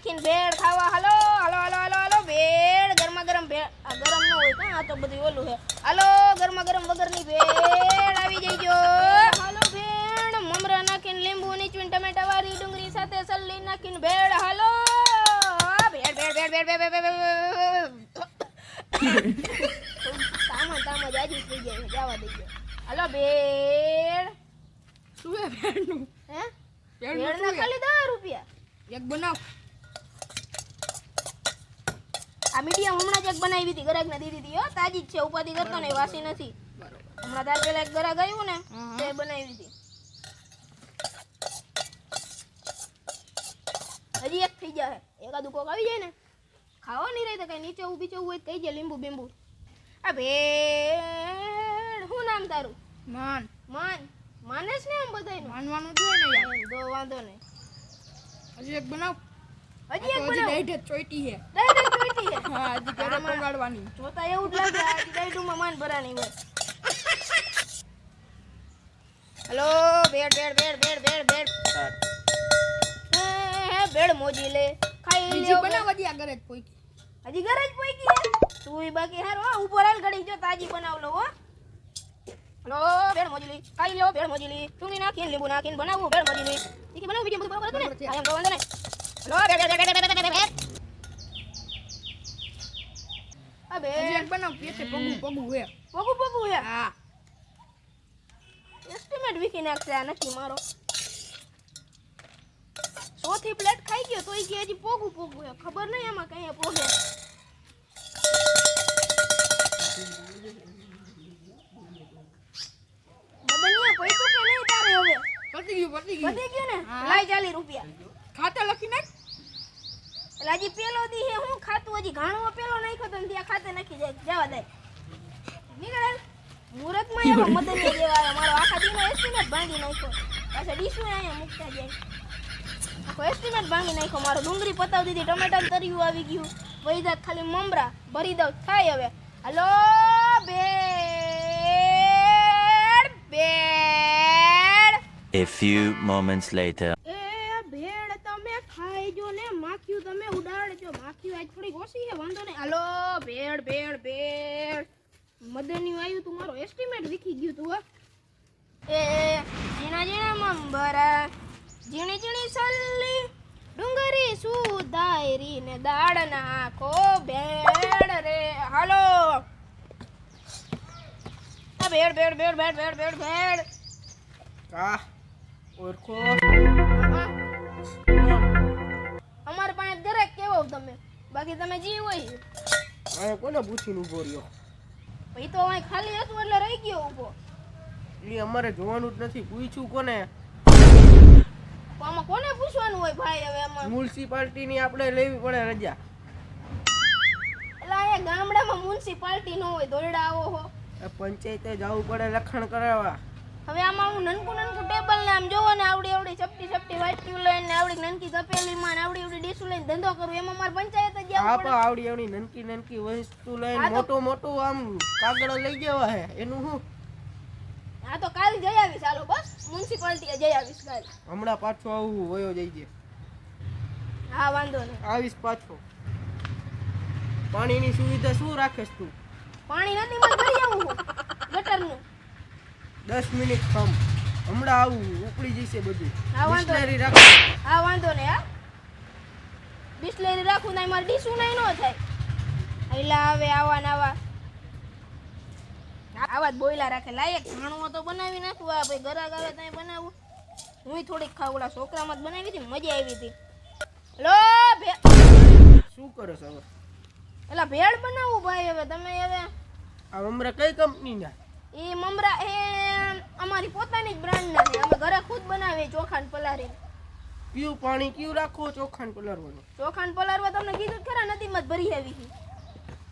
નાખીને ભેળ ખાવા. હાલો હાલો હાલો હાલો હાલો ભેળ ગરમા ગરમ ભેળ. આ ગરમ ન હોય કાં, આ તો બધું ઓલું છે. હાલો ગરમા ગરમ વગરની ભેળ આવી જઈજો. હાલો ભેળ મમરા નાખીને લીંબુ નીચવીને ટમેટા વાળી ડુંગળી સાથે સલ્લી નાખીને ભેળ. હાલો ભેળ ભેળ ભેળ ભેળ ભેળ ભેળ તામાં જાજી થઈ જાય જવા દઈજો. હાલો ભેળ. શું હે ભેળનું? હે ભેળના ખાલી 10 રૂપિયા. એક બનાવ. આ મીડિયમ હમણાં જ એક બનાવી હતી, ગરાગને દીધી હતી હો, તાજી જ છે, ઉપાધિ કરતો ને, વાસી નથી. હમણાં તાર પેલા એક ગરાગ આવ્યું ને તે બનાવી હતી. હજી એક થઈ જાય, એકાદું કોક આવી જાય ને ખાવા નહીં રહી તો કઈ નીચે ઊભી ચવું હોય કહી જાય લીંબુ બીંબુ. આ ભેળ શું નામ તારું? માન. માનેશ ને આમ બધાયનું માનવાનું જોઈએ ને યાર. તો વાંધો નહીં. હજી એક બનાવ. હજી એક હજી બનાવ. ડાઈટ ચોઈટી હે. ડાયરેક્ટ જોઈતી હે. હા, હજી ક્યારે પગાડવાની. જોતા એવું જ લાગે આ ડાયટુમાં માન ભરાની હોય. હેલો ભેળ ભેળ ભેળ ભેળ ભેળ ભેળ ભેળ મોજી લે ખાઈ બીજી લે. બનાવ હજી આ ઘરે જ પોઈકી. હજી ઘરે જ પોઈકી હે તું બાકી હારો ઉપર હાલ ઘડી જો તાજી બનાવ લો હો. હેલો ભેળ મોજી લે ખાઈ લો ભેળ મોજી લે ડુંગળી નાખીને લીંબુ નાખીને બનાવું ભેળ મોજી લે તીખી બનાવું બીજું બધું બરાબર હતું ને આમ તો વાંધો નહીં. હેલો ભેળ ભેળ ભેળ ભેળ ભેળ આ હજી ભેળ એક બનાવ પેટે પગું હે. પગું હે. હા. એસ્ટિમેટ વિકી નાખશે આ નથી મારો. 100 થી પ્લેટ ખાઈ ગયો તોય કે હજી પોગું હે. ખબર નહીં આમાં કઈ પોગે. બદનિયા પૈસું કે નહીં તારે હવે? પતી ગયું. વધી ગયું ને? હા. લાઈ 40 રૂપિયા. ખાતા લખી નાખ. એટલે હજી પેલો દી હે હું ખાતું હજી ઘાણો પેલો નાખ્યો તો ને ત્યાં ખાતે નાખી જાય જવા દે. નીકળે મુહૂર્તમાં એવા મદનિયા જેવા આવે. મારો આખા દીનો એસ્ટિમેટ ભાંગી નાખ્યો. પાછા ડીશું અહીંયા મૂકતા જાય. આખો એસ્ટિમેટ ભાંગી નાખ્યો મારો. ડુંગળી પતાવી દીધી, ટમેટાનું તરિયું આવી ગયું, વહી જાત ખાલી મમરા ભરી દઉં થાય હવે. Hello bhel bhel. A few moments later. એ ભેળ તમે ખાઈ જો ને, માખીયું તમે ઉડાડજો. માખીયું આજ થોડીક ઓછી છે, વાંધો નહીં. હાલો ભેળ ભેળ ભેળ. મદનિયું આવ્યું તું, મારો એસ્ટિમેટ વિખી ગયું તું હો. એ ઝીણા ઝીણા મમરા, ઝીણી ઝીણી સલ્લી, ડુંગળી સુધારી ને દાળ નાખો ભેળ રે. હાલો આ ભેળ ભેળ ભેળ ભેળ ભેળ ભેળ ભેળ. કા ઓરખો. અમાર પાસે દરેક કેવો તમે, બાકી તમે જી હોય આ કોને પૂછીને ઉભો રહ્યો? ભાઈ તો અહીં ખાલી હતું એટલે રહી ગયો ઊભો. એ અમારે જોવાનું જ નથી. પૂછ્યું કોને? તો આમાં કોને પૂછવાનું હોય ભાઈ? હવે આમાં મ્યુનિસિપાલિટીની આપણે લેવી પડે રજા. એટલે અહીંયા ગામડામાં મ્યુનિસિપાલિટી ન હોય, દોરડા આવો હો. પંચાયતે જવું પડે લખણ કરાવવા. હવે આમાં હું નનકું ટેબલ ને આમ જોવો ને આવડી ચપટી વ્હાઈટ ટ્યુબ લઈને આવડી નનકી તપેલીમાં ને આવડી ડીશ લઈને ધંધો કરું, એમાં મારે પંચાયત જ જવું પડે. આવડી નનકી વસ્તુ લઈને મોટું આમ કાગળ લઈ જવા હે એનું શું? હા તો કાલ જઈ આવીશ. હાલો બસ મ્યુનિસિપાલિટી જઈ આવીશ કાલ. હમણાં પાછો આવું વયો જઈજે. હા વાંધો નહીં. આવીશ પાછો. પાણીની સુવિધા શું રાખેસ તું? પાણી નથી મને ભરી આવું હું ગટરનું. 10 મિનિટ ખમ. હમણાં આવું ઉપડી જશે બધું. હા વાંધો બિસ્લેરી નહીં. રાખો. હા વાંધો નહીં. હા બિસ્લેરી રાખું નહીં, મારે ડીશું નહીં ન થાય. એટલે હવે આવા ને આવા જ બોયલા રાખે. લાયક ઘાણું તો બનાવી નાખું. આ ભાઈ ગરાગ આવે ત્યાં બનાવું. હું થોડીક ખાવ. ઓલા છોકરામાં જ બનાવી હતી, મજા આવી હતી. લો શું કરો છો હવે? એલા ભેળ બનાવું ભાઈ. હવે તમે હવે આ હમણાં કઈ કંપનીના? એ મમરા એ અમારી પોતાની જ બ્રાન્ડના છે. અમે ઘરે ખુદ બનાવીએ ચોખા ને પલારી. કયું પાણી કયું રાખો ચોખાન પલાળવાનું? ચોખા ને પલારવા તમને કીધું ખરા નથી મત ભરી આવી છે.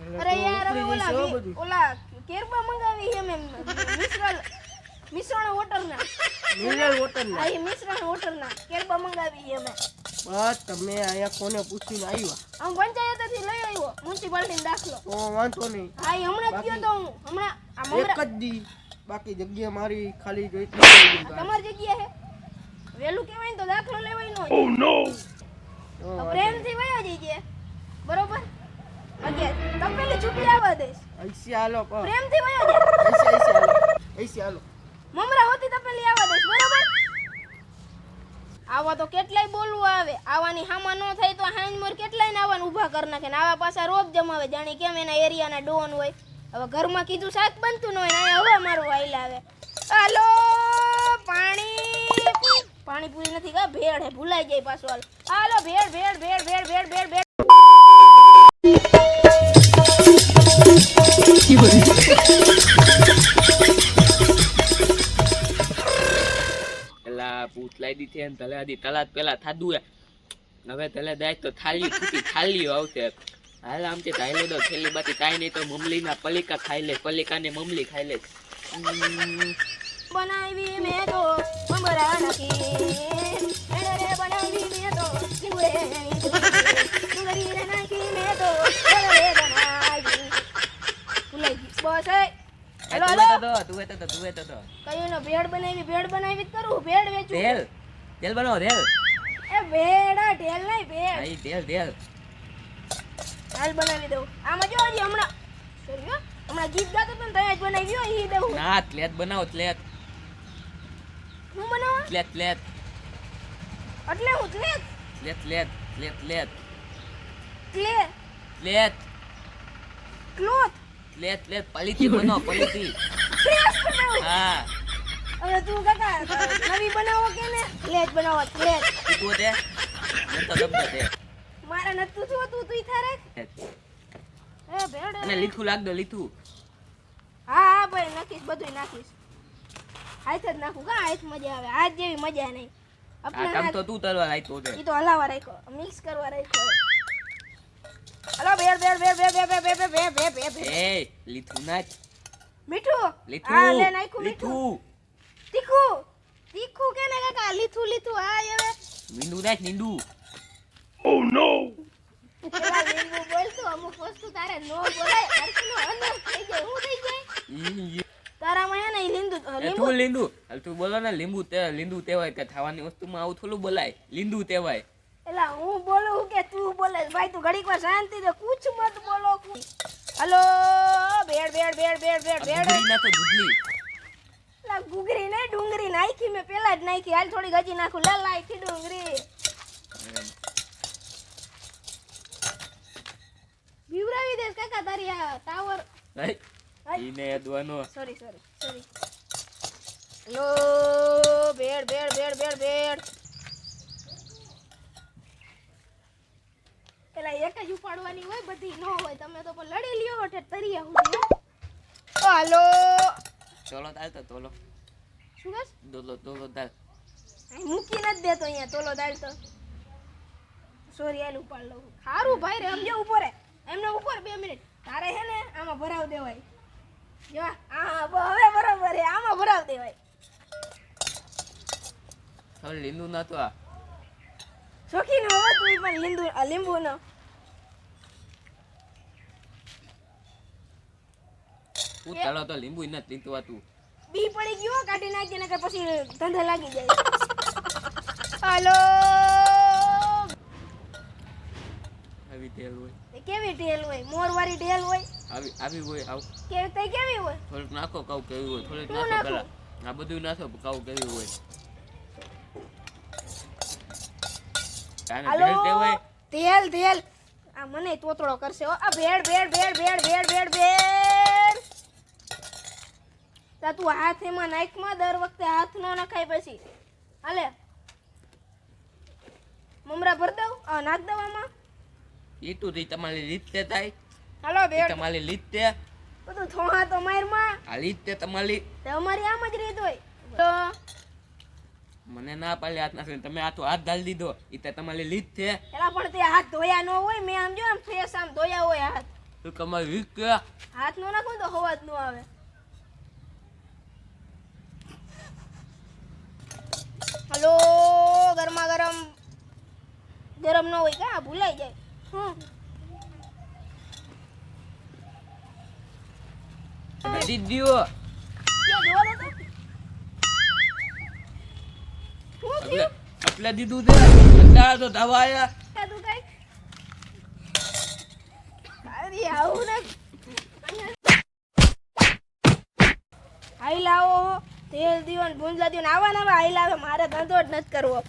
એટલે અરે તો યાર હવે ઉપડી જશે હો ઓલા બધું. ઓલા કેરબા મંગાવી છે મેં મિશ્રણ વોટરના. મિનરલ વોટર હા એ મિશ્રણ વોટરના કેરબા મંગાવી છે અમે. બસ તમે અહીંયા કોને પૂછીને આવ્યા? આમ પંચાયતથી લઈ આવ્યો મ્યુનિસિપાલિટી દાખલો. તો વાંધો નહીં. હા એ હમણાં જ ગયો તો હું. હમણાં આ એક મમરા જ દી બાકી જગ્યા મારી ખાલી જોઈતી. તમારી જગ્યા હે. વેલું કહેવાય ને તો દાખલો લેવાય નો. વાંધો પ્રેમથી વયો જઈએ બરોબર 11 તપેલી ચૂપી આવવા દઈશ ऐसे हालो पर પ્રેમથી વયો જાય ऐसे हालो મમરા હોતી તપેલી આવવા દઈશ બરોબર આવા તો કેટલાય બોલવું આવે આવાની હામાં ન થાય તો હાઈનમોર કેટલાય ને આવાને ઊભા કરી નાખે ને આવા પાછા રોપ જમાવે જાણી કેમ એના એરિયાના ડોન હોય હવે ઘરમાં કીધું શાક બનતું ન હોય ને અહીંયા હવે મારું વાઈલ આવે હાલો પાણી પૂરી નથી કા ભેળ હે ભૂલાઈ જાય પાછો હાલો ભેળ ભેળ ભેળ ભેળ ભેળ ભેળ ભેળ પેલા ભૂત લાઈ દીધી એમ તલે આદી તલાત પેલા થાદું હે હવે તલે દાય તો થાલી ખૂટી થાલીઓ આવશે હાલ આમ તે ખાઈ લે દો છેલ્લી બાતી કાઈ નહીં તો મમલીના પલિકા ખાઈ લે પલિકાને મમલી ખાઈ લે બનાવી મેં તો મમરા નાખી એને રે બનાવી મેં તો લીંબુડે ડુંગળી રે નાખી મેં તો રે બનાવી ભૂલાઈ ગઈ બસ એ હેલો હેલો તું તો કયું ને ભેળ બનાવી જ કરું ભેળ વેચું તેલ બનાવો તેલ એ ભેળ ઢેલ નહીં ભેળ આઈ તેલ હાલ બનાવી દઉં આમાં જો હજી હમણાં sorry હો, હમણાં ગીત ગાતો તો ને ત્યાં જ બનાવી દઉં ઈ દઉં ના પ્લેટ બનાવો પ્લેટ હું બનાવું પ્લેટ પ્લેટ એટલે હું plate plate plate plate clay plate cloth plate plate પલીતી બનાવો પલીતી ફ્રેશ બનાવું હા હવે તું કાકા નવી બનાવો કે ને પ્લેટ બનાવો પ્લેટ તું તે તો દબદે તે મારા નતું થયું તું થારે એ ભેળ અને લીઠું લાગ દો લીઠું હા હા ભાઈ નાખીશ બધું નાખીશ હાથ જ નાખું કા હાથ મજા આવે હાથ જેવી મજા નહીં આ કામ તો તું તરવા રાખ્યો છે ઈ તો હલાવા રાખ્યો મિક્સ કરવા રાખ્યો હલો ભેળ ભેળ ભેળ ભેળ ભેળ ભેળ ભેળ ભેળ ભેળ ભેળ એ લીઠું નાખ મીઠું લીઠું હા લે નાખ્યું મીઠું લીઠું તીખું તીખું કે ને કાકા લીઠું લીઠું હા હવે મીંડું નાખ મીંડું પેલા લીંબુ બોલતો અમુક વસ્તુ તારે નો બોલાય હરખનો અનર થઈ જાય હું થઈ જાય તારામાં હે ને ઈ લીંબુ તું લીંબુ હાલ તું બોલો ને લીંબુ તેવાય કે ખાવાની વસ્તુમાં આવું થોડું બોલાય લીંબુ તેવાય એલા હું બોલું કે તું બોલે ભાઈ તું ઘડીક વાર શાંતિ દે કુછ મત બોલો હલો ભેળ ભેળ ભેળ ભેળ ભેળ ભેળ ડુંગળી નાખો દૂધલી લા ગુગરી ને ડુંગળી નાખી મે પેલા જ નાખી હાલ થોડી ગજી નાખું લે લાઈથી ડુંગળી બીવરાવી દેસ કાકા તારી આ ટાવર ઈને અદવાનો સોરી લો ભેળ ભેળ ભેળ ભેળ ભેળ પેલા એક જ ઉપાડવાની હોય બધી ન હોય તમે તો પણ લડી લ્યો એટલે તરિયા સુધી હાલો તોલો દાલ તો તોલો શું કસ તોલો દાલ મૂકી નથી દેતો અહીંયા તોલો દાલ તો સોરી હાલ ઉપાડ લઉં સારું ભાઈ રે સમજો ઉભો રે એમને ઉપર 2 મિનિટ તારે હે ને આમાં ભરાવ દેવાય જો આ હવે બરોબર હે આમાં ભરાવ દેવાય હવે લીંબુ નતો આ શોખીન હોવા તું પણ લીંબુ નો હું તળો તો લીંબુ ન લીધું હતું બી પડી ગયો કાઢી નાખી ને કે પછી ધંધે લાગી જાય હાલો આવી તેલ હોય એ કેવી ઢેલ હોય મોરવાળી ઢેલ હોય આવી હોય આવ કેવી હોય થોડુંક નાખો કાવ કેવી હોય થોડુંક શું નાખો નાખું? પેલા આ બધું નાખો કાવ કેવી હોય કાને હાલો ભેળ તે હોય તેલ આ મને તોતળો કરશે હો આ ભેળ ભેળ ભેળ ભેળ ભેળ ભેળ ભેળ તા તું હાથ એમાં નાખમાં દર વખતે હાથ નો નખાય પછી હાલે મમરા ભર દઉં આ નાખ દઉં આમાં ઈ તું રી તમારી લીતે થાય હાલો ઈ ભેળ તમારી લીતે બધું થોહા તો મારમાં આ લીતે તમારી તે અમારી આમ જ રીત હોય તો મને ના પાડે હાથ નાખીને તમે આ તો હાથ ડાલ દીધો ઈ તો તમારી લીત છે એલા પણ તે હાથ ધોયા ન હોય મેં આમ જો આમ ફ્રેશ આમ ધોયા હોય હાથ તો તમારી રીત કે હાથ નો નાખું તો હવા જ ન આવે હલો ગરમા ગરમ ન હોય કા ભૂલાઈ જાય દીધ્યો ક્યાં જોવા દો તો શું થયું એટલે દીધું છે એટલે તો દવા આયા તું અરે આવું ને આઈ લાવો તેલ દીવન ભૂંજા દીવન આવા ને આઈ લાવે મારે ધંધો જ નથી કરવો